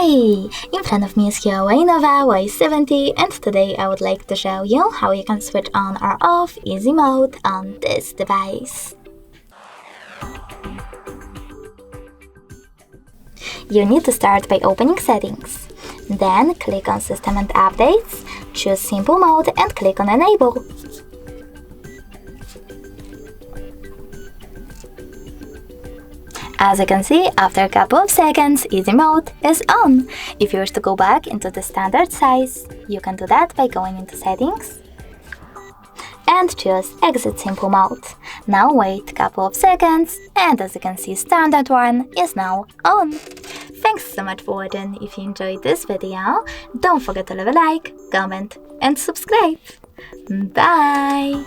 Hey! In front of me is HUAWEI Nova Y70 and today I would like to show you how you can switch on or off easy mode on this device. You need to start by opening settings. Then click on System and Updates, choose Simple Mode and click on Enable. As you can see, after a couple of seconds, easy mode is on. If you wish to go back into the standard size, you can do that by going into settings and choose exit simple mode. Now wait a couple of seconds and as you can see, standard one is now on. Thanks so much for watching. If you enjoyed this video, don't forget to leave a like, comment and subscribe. Bye!